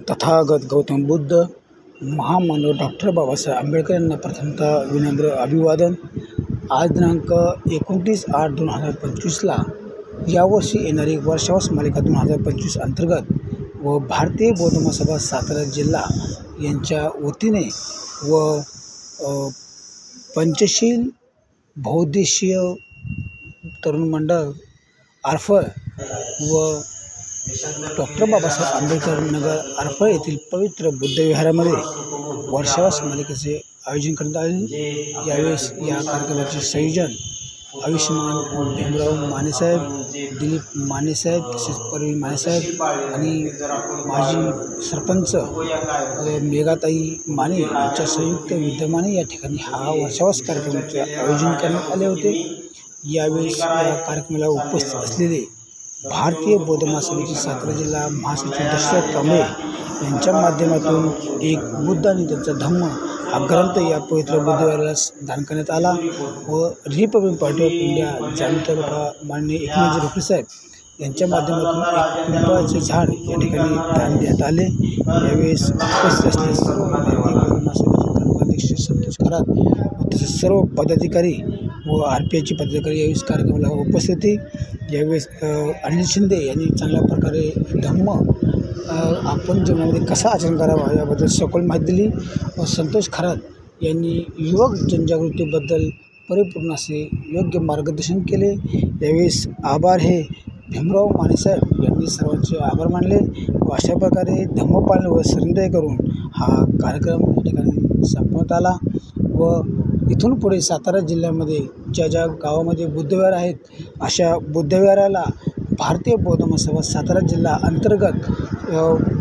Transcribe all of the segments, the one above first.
तथागत गौतम बुद्ध महामानव डॉक्टर बाबासाहेब आंबेडकर यांना प्रथमतः विनम्र अभिवादन। आज दिनांक 29/8/2025ला यावर्षी येणारी वर्षावस मालिका 2025 अंतर्गत व भारतीय बौद्ध महासभा सातारा जिल्हा यांच्या वतीने व पंचशील बहुउद्देशीय तरुण मंडळ आरफळ व डॉक्टर बाबासाहेब आंबेडकर नगर आरफळ येथील पवित्र बुद्धविहारामध्ये वर्षावस मालिकेचे आयोजन करण्यात आले। यावेळेस या कार्यक्रमाचे संयोजन आयुष्यमान भीमराव मानेसाहेब, दिलीप मानेसाहेब, तसेच परवीन मानेसाहेब आणि माजी सरपंच मेघाताई माने यांच्या संयुक्त विद्यमाने या ठिकाणी हा वर्षावस कार्यक्रमाचे आयोजन करण्यात आले होते। यावेळेस या कार्यक्रमाला उपस्थित असलेले भारतीय बौद्ध महासभेचे सातारा जिल्हा महासचिव दशरथ कांबळे यांच्या माध्यमातून एक बुद्ध आणि त्यांचा धम्म हा ग्रंथ या पवित्र बुद्धविहाराला दान करण्यात आला व Republican Party of India Jamner taluka माननीय एकनाथजी रोकडे साहेब यांच्या माध्यमातून एक पिंपळाचे झाड या ठिकाणी दान देण्यात आले। यावेळेस उपस्थित असलेले सर्व भारतीय बौद्ध महासभेचे तालुकाध्यक्ष संतोष खरात व तसेच सर्व पदाधिकारी व RPIचे पदाधिकारी यावेळेस कार्यक्रमाला उपस्थित होते। यावेळेस अनिल शिंदे यांनी चांगल्या प्रकारे धम्म आपण जीवनामध्ये कसा आचरण करावा याबद्दल सखोल माहिती दिली व संतोष खरात यांनी युवक जनजागृतीबद्दल परिपूर्ण असे योग्य मार्गदर्शन केले। यावेळेस आभार हे भीमराव मानेसाहेब यांनी सर्वांचे आभार मानले व अशा प्रकारे धम्मपालन व सर्वोदय करून हा कार्यक्रम या ठिकाणी संपवण्यात आला व इथून पुढे सातारा जिल्ह्यामध्ये ज्या गावामध्ये बुद्धविहार आहेत अशा बुद्धविहाराला भारतीय बौद्ध महासभा सातारा जिल्हा अंतर्गत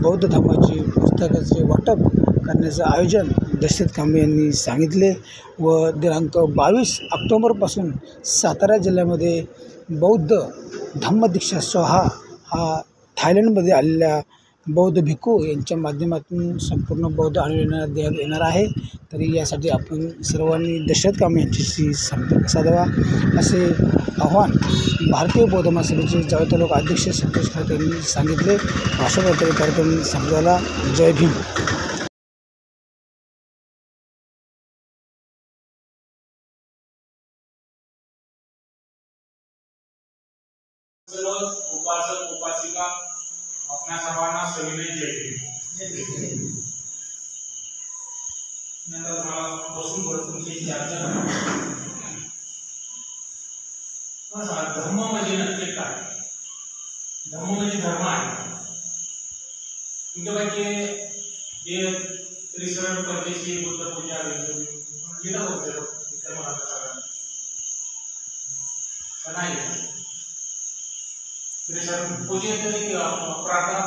बौद्ध धर्माची पुस्तकाचे वाटप करण्याचं आयोजन दशरथ कांबळे यांनी सांगितले व दिनांक 22 ऑक्टोबरपासून सातारा जिल्ह्यामध्ये बौद्ध धम्मदीक्षा सोहळा हा थायलंडमध्ये आलेल्या बौद्ध भिक्खू यांच्या माध्यमातून संपूर्ण बौद्ध अनुयायांना देण्यात येणार आहे। तरी यासाठी आपण सर्वांनी दशरथ कांबळे यांच्याशी संपर्क साधावा असे आव्हान भारतीय बौद्ध महासभेचे जावळ तालुका अध्यक्ष संतोष खरात यांनी सांगितले। अशा प्रकारे कार्यक्रम संपला। जय भीम। उपासक उपासिका अपना सर्वांना सविनय जय भीम। नंतर मला बसून तुमची चर्चा धर्म म्हणजे नक्की काय? धर्म म्हणजे धर्म आहे तुमच्यापैकी जे त्रिशरण परदेशी बुद्ध पूजा गेलं होतं नाही त्रिशरण पूजेत प्रार्थना